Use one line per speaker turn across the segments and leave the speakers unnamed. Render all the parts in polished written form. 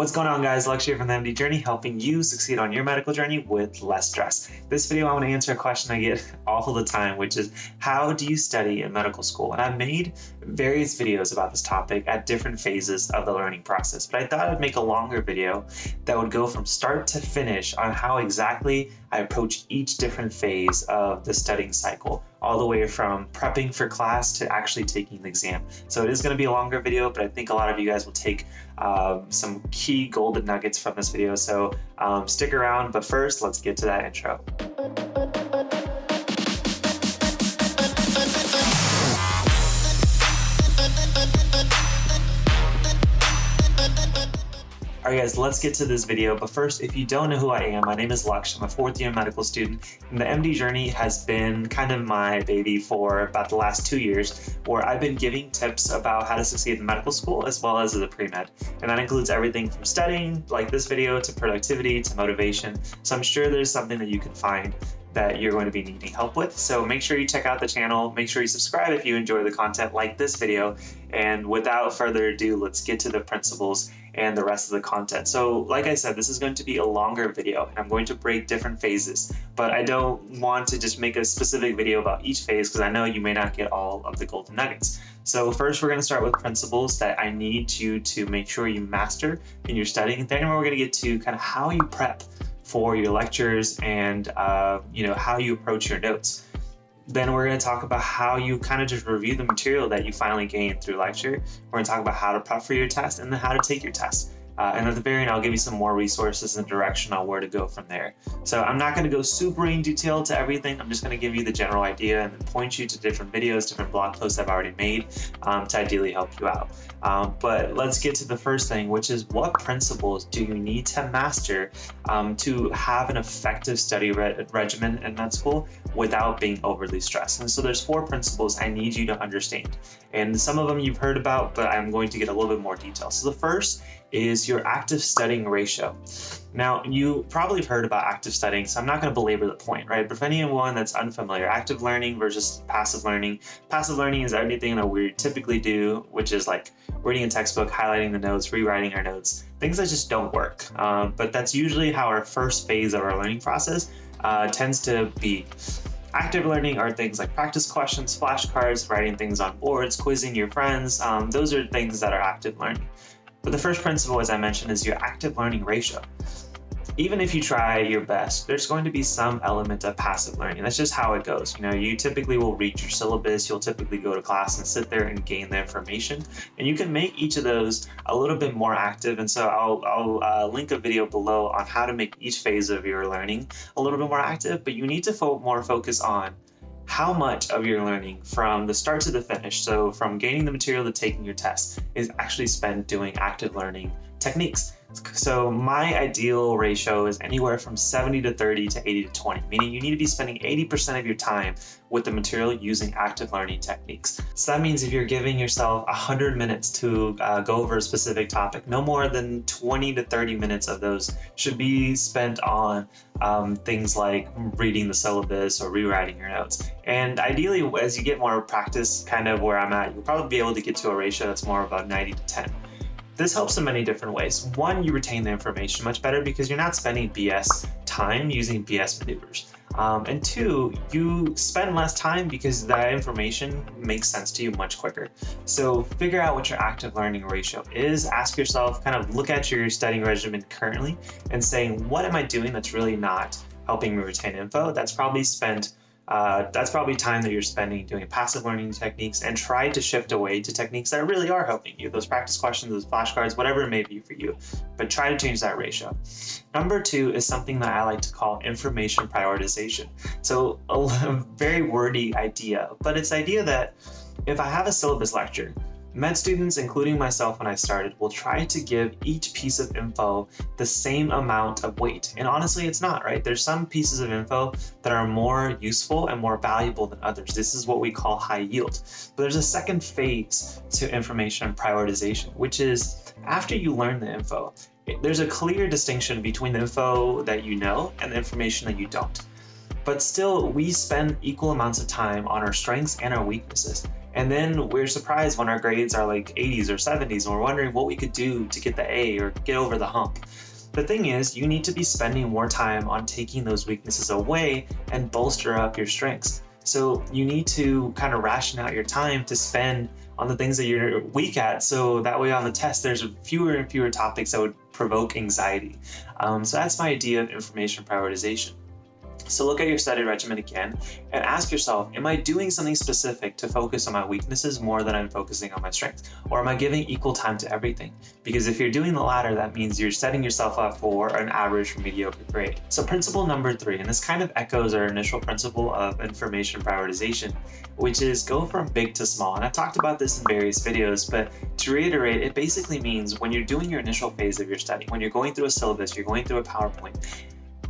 What's going on, guys? Lex here from the MD Journey, helping you succeed on your medical journey with less stress. This video, I want to answer a question I get all the time, which is how do you study in medical school? And I've made various videos about this topic at different phases of the learning process, but I thought I'd make a longer video that would go from start to finish on how exactly I approach each different phase of the studying cycle, all the way from prepping for class to actually taking the exam. So it is going to be a longer video, but I think a lot of you guys will take some key golden nuggets from this video. So stick around, but first let's get to that intro. All right, guys, let's get to this video. But first, if you don't know who I am, my name is Laksh. I'm a fourth-year medical student, and the MD Journey has been kind of my baby for about the last 2 years, where I've been giving tips about how to succeed in medical school as well as the pre-med. And that includes everything from studying, like this video, to productivity, to motivation. So I'm sure there's something that you can find that you're going to be needing help with. So make sure you check out the channel, make sure you subscribe if you enjoy the content like this video. And without further ado, let's get to the principles and the rest of the content. So like I said, this is going to be a longer video and I'm going to break different phases, but I don't want to just make a specific video about each phase because I know you may not get all of the golden nuggets. So first we're going to start with principles that I need you to make sure you master in your studying. Then we're going to get to kind of how you prep for your lectures and how you approach your notes. Then we're going to talk about how you kind of just review the material that you finally gained through lecture. We're going to talk about how to prep for your test and then how to take your test. And at the very end, I'll give you some more resources and direction on where to go from there. So I'm not going to go super in detail to everything. I'm just going to give you the general idea and then point you to different videos, different blog posts I've already made to ideally help you out. But let's get to the first thing, which is what principles do you need to master to have an effective study regimen in med school without being overly stressed. And so there's 4 principles I need you to understand. And some of them you've heard about, but I'm going to get a little bit more detail. So the first is your active studying ratio. Now, you probably have heard about active studying, so I'm not going to belabor the point, right? But for anyone that's unfamiliar, active learning versus passive learning is everything that we typically do, which is like reading a textbook, highlighting the notes, rewriting our notes, things that just don't work. But that's usually how our first phase of our learning process tends to be. Active learning are things like practice questions, flashcards, writing things on boards, quizzing your friends. Those are things that are active learning. But the first principle, as I mentioned, is your active learning ratio. Even if you try your best, there's going to be some element of passive learning. That's just how it goes. You typically will read your syllabus, you'll typically go to class and sit there and gain the information. And you can make each of those a little bit more active. And so I'll link a video below on how to make each phase of your learning a little bit more active, but you need to more focus on how much of your learning from the start to the finish, so from gaining the material to taking your test, is actually spent doing active learning techniques. So my ideal ratio is anywhere from 70 to 30 to 80 to 20, meaning you need to be spending 80% of your time with the material using active learning techniques. So that means if you're giving yourself 100 minutes to go over a specific topic, no more than 20 to 30 minutes of those should be spent on things like reading the syllabus or rewriting your notes. And ideally, as you get more practice, kind of where I'm at, you'll probably be able to get to a ratio that's more about 90 to 10. This helps in many different ways. One, you retain the information much better because you're not spending BS time using BS maneuvers. And two, you spend less time because that information makes sense to you much quicker. So figure out what your active learning ratio is. Ask yourself, kind of look at your studying regimen currently and saying, what am I doing that's really not helping me retain info? That's probably time that you're spending doing passive learning techniques, and try to shift away to techniques that really are helping you. Those practice questions, those flashcards, whatever it may be for you, but try to change that ratio. Number 2 is something that I like to call information prioritization. So a very wordy idea, but it's the idea that if I have a syllabus lecture, med students, including myself when I started, will try to give each piece of info the same amount of weight. And honestly, it's not, right? There's some pieces of info that are more useful and more valuable than others. This is what we call high yield. But there's a second phase to information prioritization, which is after you learn the info, there's a clear distinction between the info that you know and the information that you don't. But still, we spend equal amounts of time on our strengths and our weaknesses. And then we're surprised when our grades are like 80s or 70s, and we're wondering what we could do to get the A or get over the hump. The thing is, you need to be spending more time on taking those weaknesses away and bolster up your strengths. So you need to kind of ration out your time to spend on the things that you're weak at. So that way on the test, there's fewer and fewer topics that would provoke anxiety. So that's my idea of information prioritization. So look at your study regimen again and ask yourself, am I doing something specific to focus on my weaknesses more than I'm focusing on my strengths? Or am I giving equal time to everything? Because if you're doing the latter, that means you're setting yourself up for an average or mediocre grade. So principle number 3, and this kind of echoes our initial principle of information prioritization, which is go from big to small. And I've talked about this in various videos, but to reiterate, it basically means when you're doing your initial phase of your study, when you're going through a syllabus, you're going through a PowerPoint,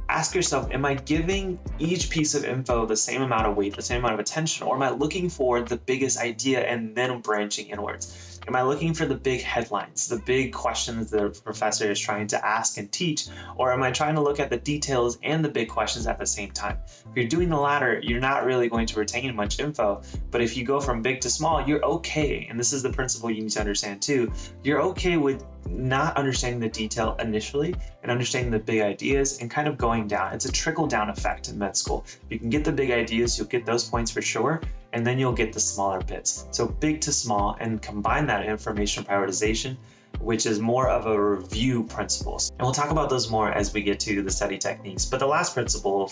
ask yourself, am I giving each piece of info the same amount of weight, the same amount of attention, or am I looking for the biggest idea and then branching inwards? Am I looking for the big headlines, the big questions the professor is trying to ask and teach, or am I trying to look at the details and the big questions at the same time? If you're doing the latter, you're not really going to retain much info, but if you go from big to small, you're okay, and this is the principle you need to understand too, you're okay with not understanding the detail initially and understanding the big ideas and kind of going down. It's a trickle-down effect in med school. You can get the big ideas, you'll get those points for sure, and then you'll get the smaller bits. So big to small, and combine that information prioritization, which is more of a review principles. And we'll talk about those more as we get to the study techniques. But the last principle,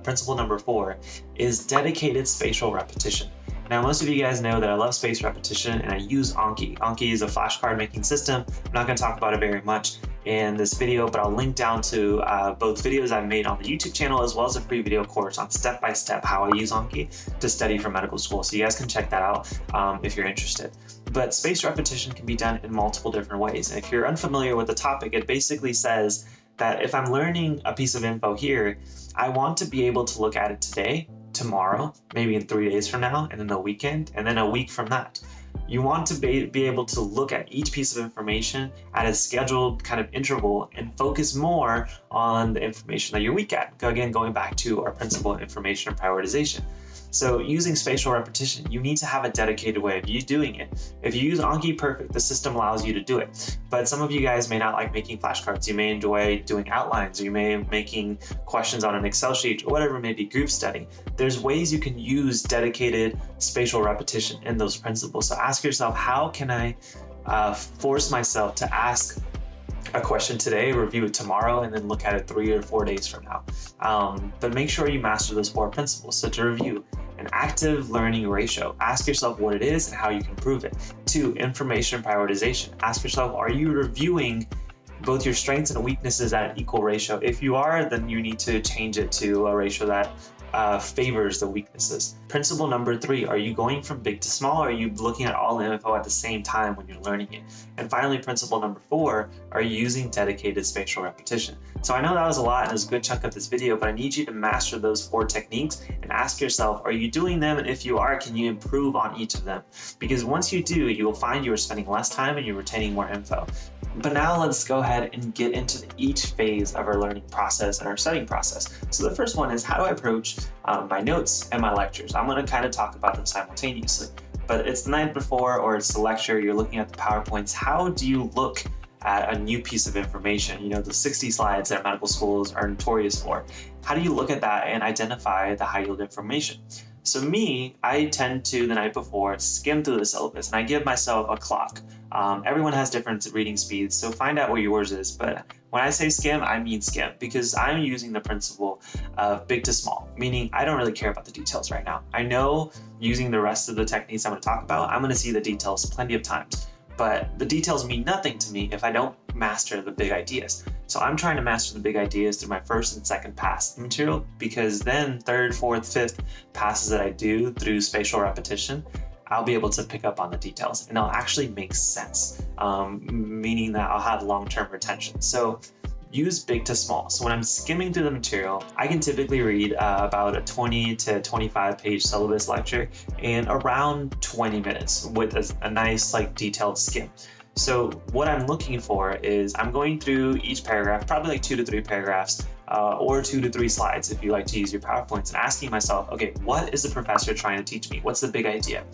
principle number 4, is dedicated spatial repetition. Now, most of you guys know that I love spaced repetition and I use Anki. Anki is a flashcard making system. I'm not going to talk about it very much in this video, but I'll link down to both videos I've made on the YouTube channel as well as a free video course on step-by-step how I use Anki to study for medical school. So you guys can check that out if you're interested. But spaced repetition can be done in multiple different ways. And if you're unfamiliar with the topic, it basically says that if I'm learning a piece of info here, I want to be able to look at it today, tomorrow, maybe in 3 days from now, and then a weekend, and then a week from that. You want to be able to look at each piece of information at a scheduled kind of interval and focus more on the information that you're weak at. Again, going back to our principle of information and prioritization. So using spatial repetition, you need to have a dedicated way of you doing it. If you use Anki, perfect, the system allows you to do it. But some of you guys may not like making flashcards. You may enjoy doing outlines, or you may be making questions on an Excel sheet, or whatever it may be, group study. There's ways you can use dedicated spatial repetition in those principles. So ask yourself, how can I force myself to ask a question today, review it tomorrow, and then look at it 3 or 4 days from now. But make sure you master those 4 principles. So to review, an active learning ratio. Ask yourself what it is and how you can improve it. 2, information prioritization. Ask yourself, are you reviewing both your strengths and weaknesses at an equal ratio? If you are, then you need to change it to a ratio that favors the weaknesses. Principle number 3, are you going from big to small, or are you looking at all the info at the same time when you're learning it? And finally, principle number 4, are you using dedicated spatial repetition? So I know that was a lot and it was a good chunk of this video, but I need you to master those 4 techniques and ask yourself, are you doing them? And if you are, can you improve on each of them? Because once you do, you will find you are spending less time and you're retaining more info. But now let's go ahead and get into each phase of our learning process and our studying process. So the first one is, how do I approach my notes and my lectures? I'm going to kind of talk about them simultaneously. But it's the night before, or it's the lecture, you're looking at the PowerPoints. How do you look at a new piece of information? You know, the 60 slides that medical schools are notorious for. How do you look at that and identify the high yield information? So me, I tend to, the night before, skim through the syllabus, and I give myself a clock. Everyone has different reading speeds, so find out what yours is. But when I say skim, I mean skim, because I'm using the principle of big to small, meaning I don't really care about the details right now. I know using the rest of the techniques I'm going to talk about, I'm going to see the details plenty of times. But the details mean nothing to me if I don't master the big ideas. So I'm trying to master the big ideas through my first and second pass of the material, because then third, fourth, fifth passes that I do through spatial repetition, I'll be able to pick up on the details and it'll actually make sense, meaning that I'll have long-term retention. So use big to small. So when I'm skimming through the material, I can typically read about a 20 to 25 page syllabus lecture in around 20 minutes with a nice detailed skim. So what I'm looking for is I'm going through each paragraph, probably like 2 to 3 paragraphs, or 2 to 3 slides if you like to use your PowerPoints, and asking myself, okay, what is the professor trying to teach me? What's the big idea?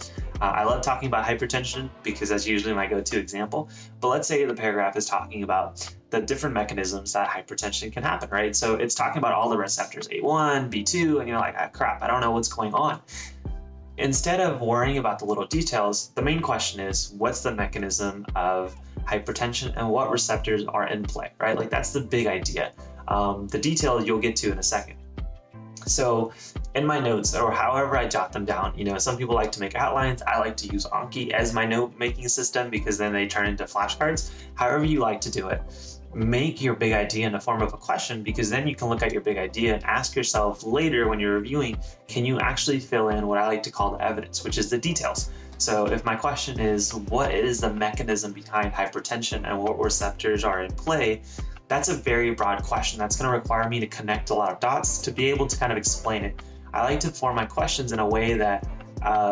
I love talking about hypertension because that's usually my go-to example. But let's say the paragraph is talking about the different mechanisms that hypertension can happen, right? So it's talking about all the receptors, A1, B2, and you're like, ah, crap, I don't know what's going on. Instead of worrying about the little details, the main question is, what's the mechanism of hypertension and what receptors are in play, right? Like that's the big idea. The detail you'll get to in a second. So in my notes, or however I jot them down, some people like to make outlines. I like to use Anki as my note making system because then they turn into flashcards. However you like to do it, make your big idea in the form of a question, because then you can look at your big idea and ask yourself later when you're reviewing, can you actually fill in what I like to call the evidence, which is the details. So if my question is, what is the mechanism behind hypertension and what receptors are in play? That's a very broad question. That's going to require me to connect a lot of dots to be able to kind of explain it. I like to form my questions in a way that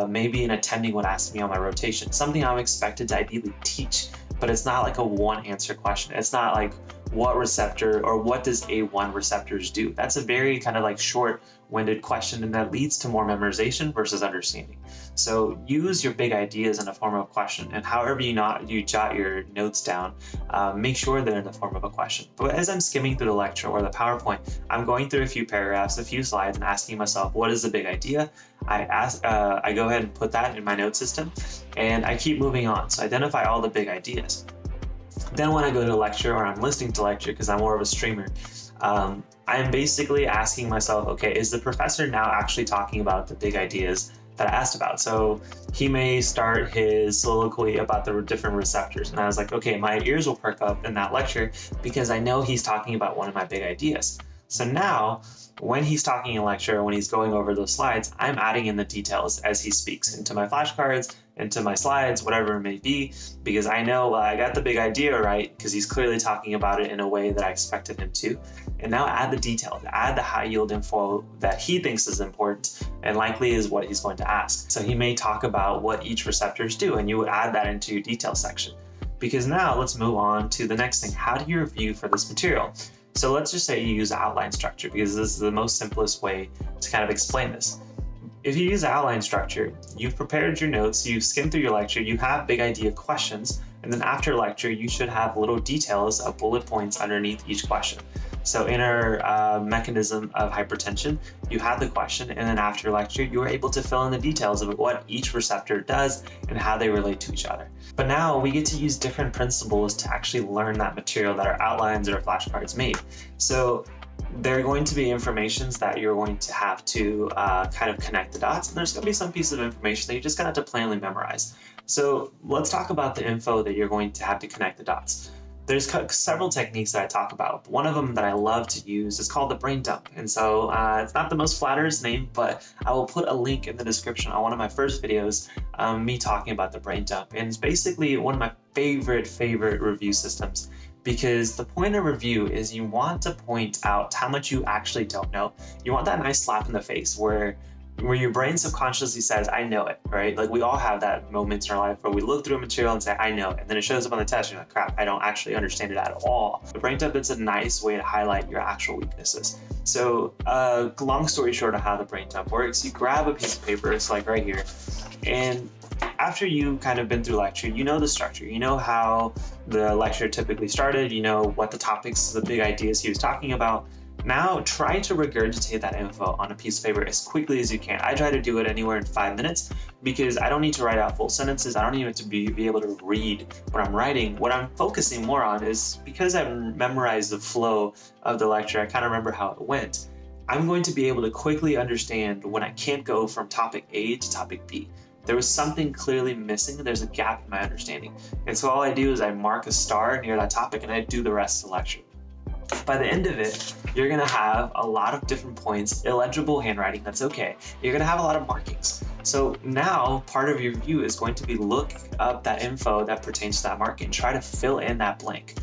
maybe an attending would ask me on my rotation, something I'm expected to ideally teach, but it's not like a one answer question. It's not like what receptor or what does A1 receptors do? That's a very kind of like short-winded question, and that leads to more memorization versus understanding. So use your big ideas in the form of a question, and however you jot your notes down, make sure they're in the form of a question. But as I'm skimming through the lecture or the PowerPoint, I'm going through a few paragraphs, a few slides, and asking myself, what is the big idea? I go ahead and put that in my note system, and I keep moving on. So identify all the big ideas. Then when I go to a lecture or I'm listening to lecture, because I'm more of a streamer, I'm basically asking myself, okay, is the professor now actually talking about the big ideas that I asked about? So he may start his soliloquy about the different receptors, and I was like, okay, my ears will perk up in that lecture because I know he's talking about one of my big ideas. So now, when he's talking in lecture, when he's going over those slides, I'm adding in the details as he speaks into my flashcards, into my slides, whatever it may be, because I know, well, I got the big idea right because he's clearly talking about it in a way that I expected him to. And now add the details, add the high yield info that he thinks is important and likely is what he's going to ask. So he may talk about what each receptors do, and you would add that into your detail section. Because now let's move on to the next thing. How do you review for this material? So let's just say you use outline structure, because this is the most simplest way to kind of explain this. If you use outline structure, you've prepared your notes, you've skimmed through your lecture, you have big idea questions, and then after lecture, you should have little details of bullet points underneath each question. So in our mechanism of hypertension, you have the question, and then after lecture, you are able to fill in the details of what each receptor does and how they relate to each other. But now we get to use different principles to actually learn that material that our outlines or flashcards made. So there are going to be informations that you're going to have to kind of connect the dots, and there's going to be some piece of information that you're just going to have to plainly memorize. So let's talk about the info that you're going to have to connect the dots. There's several techniques that I talk about. One of them that I love to use is called the brain dump. And so it's not the most flatterous name, but I will put a link in the description on one of my first videos, me talking about the brain dump. And it's basically one of my favorite review systems, because the point of review is you want to point out how much you actually don't know. You want that nice slap in the face where your brain subconsciously says, I know it, right? Like we all have that moment in our life where we look through a material and say, I know it. And then it shows up on the test and you're like, crap, I don't actually understand it at all. The brain dump is a nice way to highlight your actual weaknesses. So long story short of how the brain dump works, you grab a piece of paper, it's like right here, and after you kind of been through lecture, you know the structure, you know how the lecture typically started, you know what the topics, the big ideas he was talking about. Now try to regurgitate that info on a piece of paper as quickly as you can. I try to do it anywhere in 5 minutes because I don't need to write out full sentences. I don't need to be able to read what I'm writing. What I'm focusing more on is, because I've memorized the flow of the lecture, I kind of remember how it went. I'm going to be able to quickly understand when I can't go from topic A to topic B. There was something clearly missing. There's a gap in my understanding. And so all I do is I mark a star near that topic and I do the rest of the lecture. By the end of it, you're gonna have a lot of different points, illegible handwriting, that's okay. You're gonna have a lot of markings. So now part of your review is going to be look up that info that pertains to that marking, try to fill in that blank.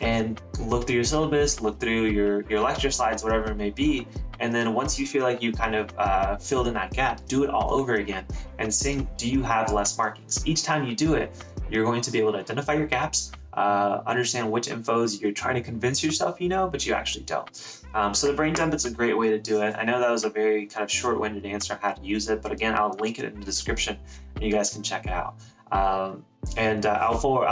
And look through your syllabus, look through your lecture slides, whatever it may be. And then once you feel like you kind of filled in that gap, do it all over again and see, do you have less markings? Each time you do it, you're going to be able to identify your gaps, understand which infos you're trying to convince yourself you know, but you actually don't. So the brain dump is a great way to do it. I know that was a very kind of short-winded answer on how to use it, but again, I'll link it in the description and you guys can check it out. I'll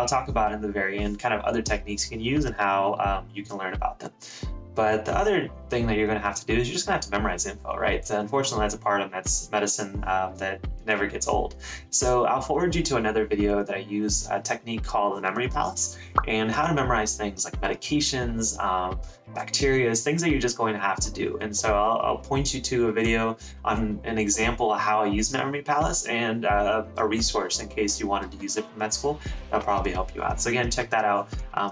talk about in the very end kind of other techniques you can use and how you can learn about them. But the other thing that you're going to have to do is you're just going to have to memorize info, right? So unfortunately, that's a part of medicine that never gets old. So I'll forward you to another video that I use a technique called the memory palace and how to memorize things like medications, bacteria, things that you're just going to have to do. And so I'll point you to a video on an example of how I use memory palace and a resource in case you wanted to use it for med school. That'll probably help you out. So again, check that out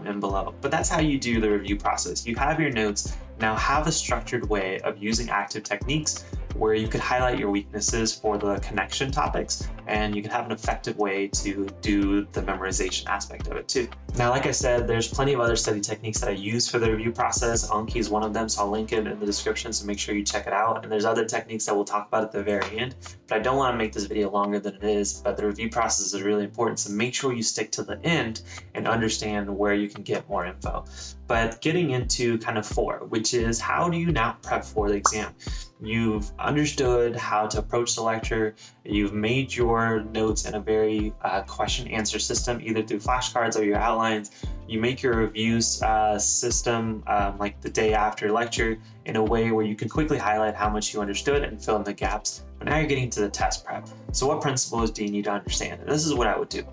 in below. But that's how you do the review process. You have your notes. Now have a structured way of using active techniques where you could highlight your weaknesses for the connection topics, and you can have an effective way to do the memorization aspect of it too. Now, like I said, there's plenty of other study techniques that I use for the review process. Anki is one of them, so I'll link it in the description, so make sure you check it out. And there's other techniques that we'll talk about at the very end, but I don't want to make this video longer than it is, but the review process is really important, so make sure you stick to the end and understand where you can get more info. But getting into kind of 4, which is how do you now prep for the exam? You've understood how to approach the lecture, you've made your notes in a very question-answer system, either through flashcards or your outlines. You make your reviews system like the day after lecture in a way where you can quickly highlight how much you understood and fill in the gaps. But now you're getting to the test prep. So what principles do you need to understand? And this is what I would do.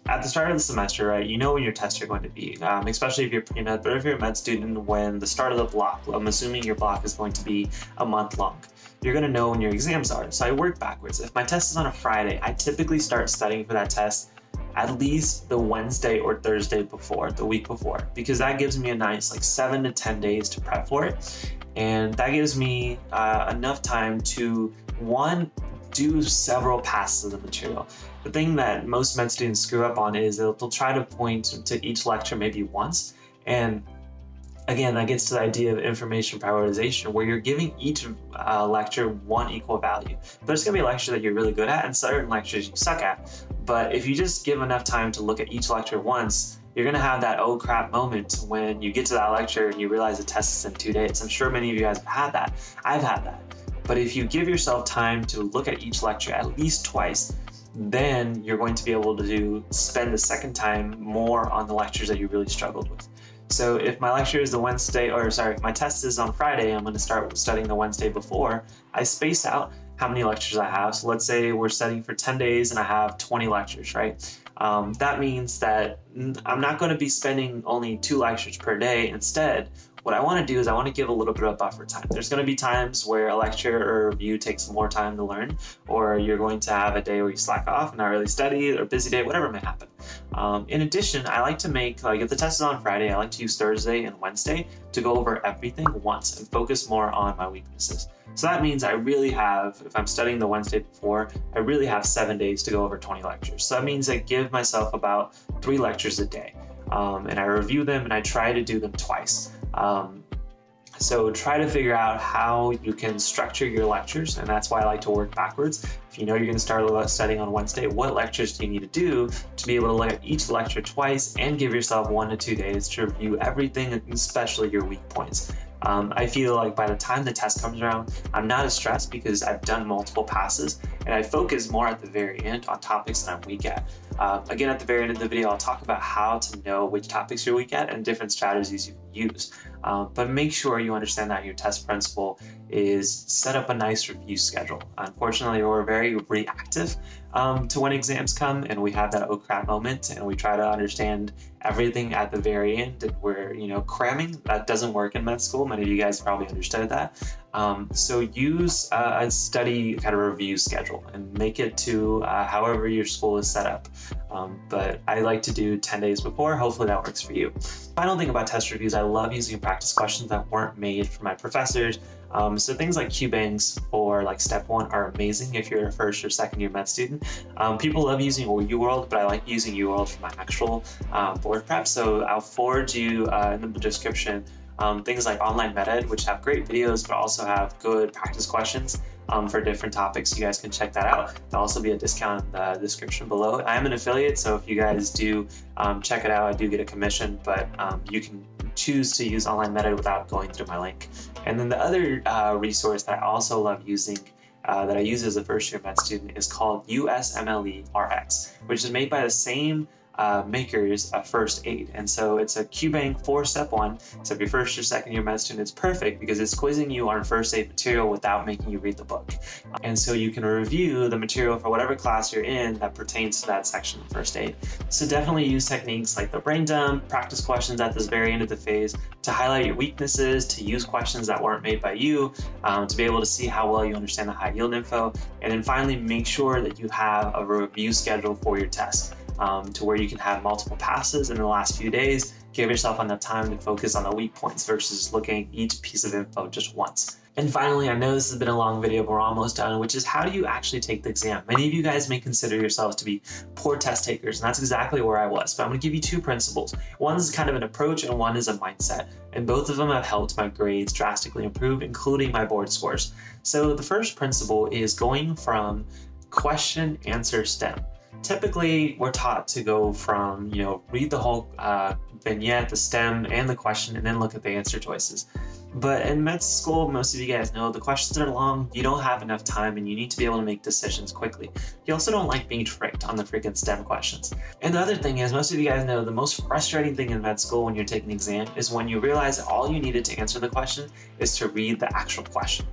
At the start of the semester, right, you know when your tests are going to be, especially if you're pre-med, but if you're a med student, when the start of the block, I'm assuming your block is going to be a month long, you're going to know when your exams are. So I work backwards. If my test is on a Friday, I typically start studying for that test at least the Wednesday or Thursday before, the week before, because that gives me a nice like 7 to 10 days to prep for it. And that gives me enough time to, one, do several passes of the material. The thing that most med students screw up on is they'll try to point to each lecture maybe once. And again, that gets to the idea of information prioritization, where you're giving each lecture one equal value. There's going to be a lecture that you're really good at and certain lectures you suck at. But if you just give enough time to look at each lecture once, you're going to have that oh crap moment when you get to that lecture and you realize the test is in 2 days. I'm sure many of you guys have had that. I've had that. But if you give yourself time to look at each lecture at least twice, then you're going to be able to spend the second time more on the lectures that you really struggled with. So if my lecture is if my test is on Friday, I'm going to start studying the Wednesday before. I space out how many lectures I have. So let's say we're studying for 10 days and I have 20 lectures, right? That means that I'm not going to be spending only 2 lectures per day. Instead, what I want to do is I want to give a little bit of buffer time. There's going to be times where a lecture or a review takes more time to learn, or you're going to have a day where you slack off and not really study, or a busy day, whatever may happen. In addition, I like to make, like if the test is on Friday, I like to use Thursday and Wednesday to go over everything once and focus more on my weaknesses. So that means I really have, if I'm studying the Wednesday before, I really have 7 days to go over 20 lectures. So that means I give myself about 3 lectures a day. And I review them and I try to do them twice. So try to figure out how you can structure your lectures, and that's why I like to work backwards. If you know you're going to start studying on Wednesday, what lectures do you need to do to be able to look at each lecture twice and give yourself 1 to 2 days to review everything, especially your weak points. I feel like by the time the test comes around, I'm not as stressed because I've done multiple passes and I focus more at the very end on topics that I'm weak at. Again, at the very end of the video, I'll talk about how to know which topics you're weak at and different strategies you can use. But make sure you understand that your test principle is set up a nice review schedule. Unfortunately, we're very reactive to when exams come and we have that oh crap moment and we try to understand everything at the very end and we're, cramming. That doesn't work in med school. Many of you guys probably understood that. So use a study kind of review schedule and make it to however your school is set up. But I like to do 10 days before. Hopefully that works for you. Final thing about test reviews, I love using practice questions that weren't made for my professors. So things like QBanks for like step 1 are amazing if you're a first or second year med student. People love using UWorld, but I like using UWorld for my actual board prep. So I'll forward you in the description things like Online MedEd, which have great videos, but also have good practice questions for different topics. You guys can check that out. There'll also be a discount in the description below. I am an affiliate, so if you guys do check it out, I do get a commission, but you can choose to use Online MedEd without going through my link. And then the other resource that I also love using that I use as a first-year med student is called USMLE RX, which is made by the same makers of First Aid. And so it's a QBank 4-step one. So if you're first or second year med student, it's perfect because it's quizzing you on first aid material without making you read the book. And so you can review the material for whatever class you're in that pertains to that section of first aid. So definitely use techniques like the brain dump, practice questions at this very end of the phase to highlight your weaknesses, to use questions that weren't made by you, to be able to see how well you understand the high yield info. And then finally, make sure that you have a review schedule for your test. To where you can have multiple passes in the last few days. Give yourself enough time to focus on the weak points versus looking at each piece of info just once. And finally, I know this has been a long video, but we're almost done, which is how do you actually take the exam? Many of you guys may consider yourselves to be poor test takers, and that's exactly where I was. But I'm gonna give you two principles. One is kind of an approach and one is a mindset. And both of them have helped my grades drastically improve, including my board scores. So the first principle is going from question, answer, STEM. Typically, we're taught to go from, read the whole vignette, the STEM, and the question, and then look at the answer choices. But in med school, most of you guys know the questions are long, you don't have enough time, and you need to be able to make decisions quickly. You also don't like being tricked on the freaking STEM questions. And the other thing is, most of you guys know the most frustrating thing in med school when you're taking an exam is when you realize that all you needed to answer the question is to read the actual question.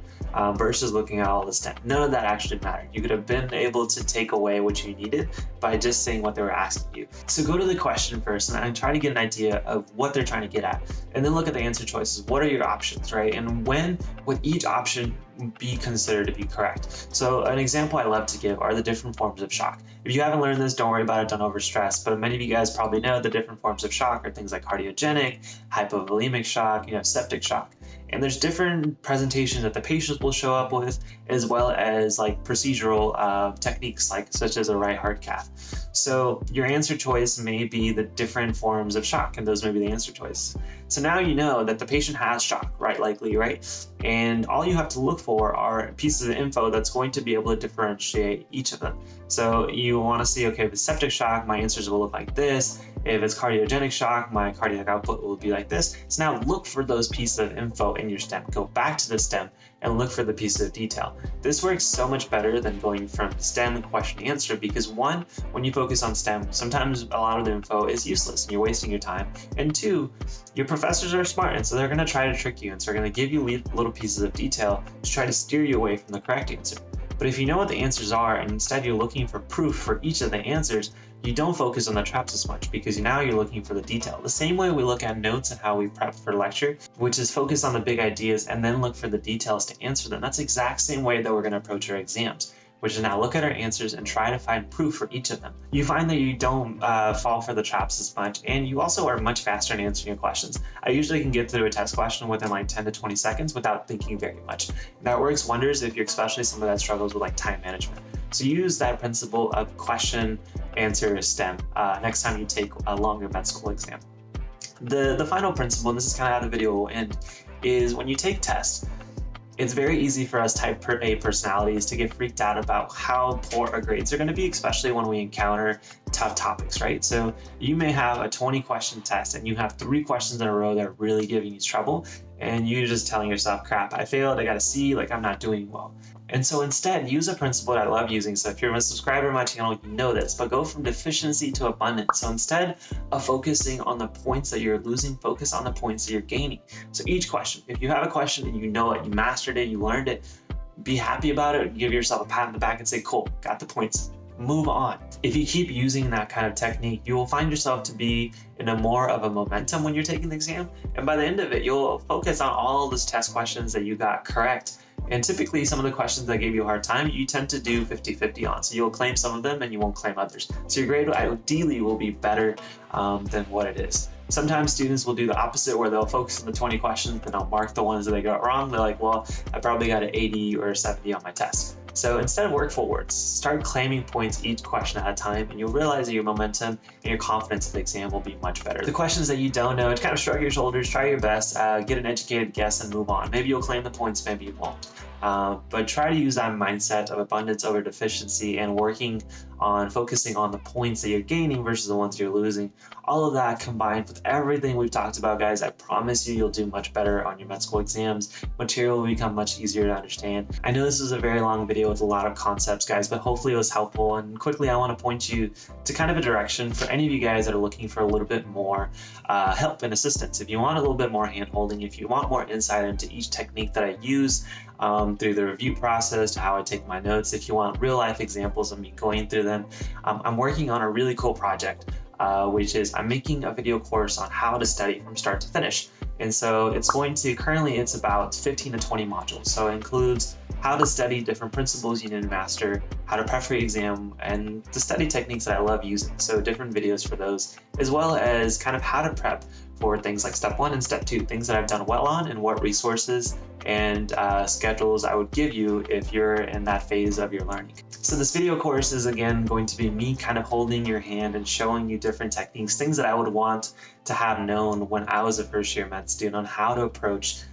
Versus looking at all the STEM. None of that actually mattered. You could have been able to take away what you needed by just saying what they were asking you. So go to the question first and try to get an idea of what they're trying to get at. And then look at the answer choices. What are your options, right? And when would each option be considered to be correct? So an example I love to give are the different forms of shock. If you haven't learned this, don't worry about it, don't overstress, but many of you guys probably know the different forms of shock are things like cardiogenic, hypovolemic shock, septic shock. And there's different presentations that the patients will show up with, as well as like procedural techniques, such as a right heart cath. So your answer choice may be the different forms of shock, and those may be the answer choice. So now you know that the patient has shock, right? Likely, right? And all you have to look for are pieces of info that's going to be able to differentiate each of them. So you want to see, okay, if it's septic shock, my answers will look like this. If it's cardiogenic shock, my cardiac output will be like this. So now look for those pieces of info in your STEM. Go back to the STEM and look for the pieces of detail. This works so much better than going from STEM question answer because one, when you focus on STEM, sometimes a lot of the info is useless and you're wasting your time. And two, your professors are smart and so they're gonna try to trick you and so they're gonna give you little pieces of detail to try to steer you away from the correct answer. But if you know what the answers are and instead you're looking for proof for each of the answers, you don't focus on the traps as much because now you're looking for the detail. The same way we look at notes and how we prep for lecture, which is focus on the big ideas and then look for the details to answer them. That's the exact same way that we're going to approach our exams, which is now look at our answers and try to find proof for each of them. You find that you don't fall for the traps as much, and you also are much faster in answering your questions. I usually can get through a test question within like 10 to 20 seconds without thinking very much. That works wonders if you're especially someone that struggles with like time management. So use that principle of question, answer, STEM next time you take a longer med school exam. The final principle, and this is kind of how the video will end, is when you take tests, it's very easy for us type A personalities to get freaked out about how poor our grades are going to be, especially when we encounter tough topics, right? So you may have a 20 question test and you have 3 questions in a row that are really giving you trouble and you're just telling yourself, crap, I failed, I got a C, like I'm not doing well. And so instead, use a principle that I love using. So if you're a subscriber to my channel, you know this, but go from deficiency to abundance. So instead of focusing on the points that you're losing, focus on the points that you're gaining. So each question, if you have a question and you know it, you mastered it, you learned it, be happy about it, give yourself a pat on the back and say, cool, got the points. Move on. If you keep using that kind of technique, you will find yourself to be in a more of a momentum when you're taking the exam. And by the end of it, you'll focus on all those test questions that you got correct. And typically some of the questions that gave you a hard time, you tend to do 50-50 on. So you'll claim some of them and you won't claim others. So your grade ideally will be better than what it is. Sometimes students will do the opposite where they'll focus on the 20 questions, then I'll mark the ones that they got wrong. They're like, well, I probably got an 80 or a 70 on my test. So instead of work forwards, start claiming points each question at a time, and you'll realize that your momentum and your confidence in the exam will be much better. The questions that you don't know, just kind of shrug your shoulders, try your best, get an educated guess, and move on. Maybe you'll claim the points, maybe you won't. But try to use that mindset of abundance over deficiency and working on focusing on the points that you're gaining versus the ones you're losing. All of that combined with everything we've talked about, guys, I promise you, you'll do much better on your med school exams. Material will become much easier to understand. I know this is a very long video with a lot of concepts, guys, but hopefully it was helpful. And quickly, I want to point you to kind of a direction for any of you guys that are looking for a little bit more help and assistance. If you want a little bit more hand-holding, if you want more insight into each technique that I use, through the review process to how I take my notes. If you want real life examples of me going through them, I'm working on a really cool project, which is I'm making a video course on how to study from start to finish. And so it's currently it's about 15 to 20 modules. So it includes how to study different principles you need to master, how to prep for your exam, and the study techniques that I love using. So different videos for those, as well as kind of how to prep for things like step 1 and step 2, things that I've done well on and what resources and schedules I would give you if you're in that phase of your learning. So this video course is again going to be me kind of holding your hand and showing you different techniques, things that I would want to have known when I was a first year med student on how to approach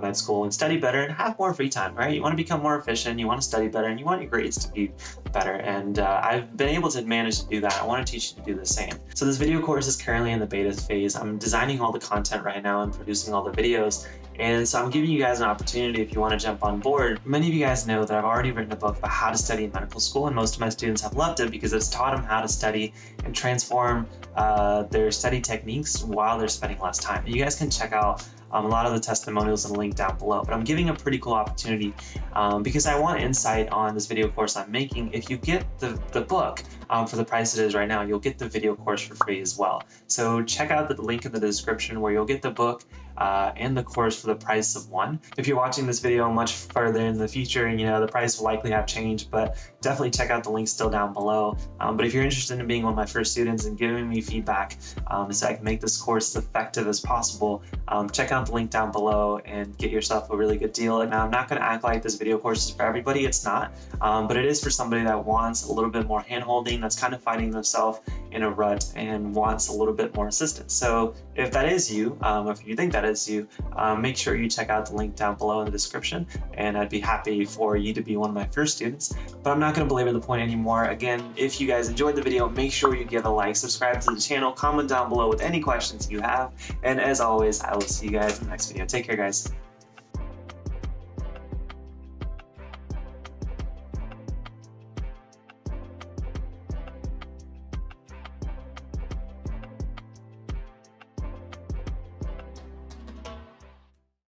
med school and study better and have more free time, right? You want to become more efficient, you want to study better, and you want your grades to be better. And I've been able to manage to do that. I want to teach you to do the same. So this video course is currently in the beta phase. I'm designing all the content right now and producing all the videos. And so I'm giving you guys an opportunity if you want to jump on board. Many of you guys know that I've already written a book about how to study in medical school, and most of my students have loved it because it's taught them how to study and transform their study techniques while they're spending less time. And you guys can check out a lot of the testimonials in the link down below. But I'm giving a pretty cool opportunity because I want insight on this video course I'm making. If you get the book for the price it is right now, you'll get the video course for free as well. So check out the link in the description where you'll get the book and the course for the price of one. If you're watching this video much further in the future, and the price will likely have changed, but definitely check out the link still down below. But if you're interested in being one of my first students and giving me feedback so I can make this course as effective as possible, check out the link down below and get yourself a really good deal. And I'm not going to act like this video course is for everybody. It's not, but it is for somebody that wants a little bit more hand-holding, that's kind of finding themselves in a rut and wants a little bit more assistance. So if that is you, if you think that is you, make sure you check out the link down below in the description, and I'd be happy for you to be one of my first students. But I'm not going to belabor the point anymore. Again, if you guys enjoyed the video, make sure you give a like, subscribe to the channel, comment down below with any questions you have, and as always, I will see you guys in the next video. Take care, guys.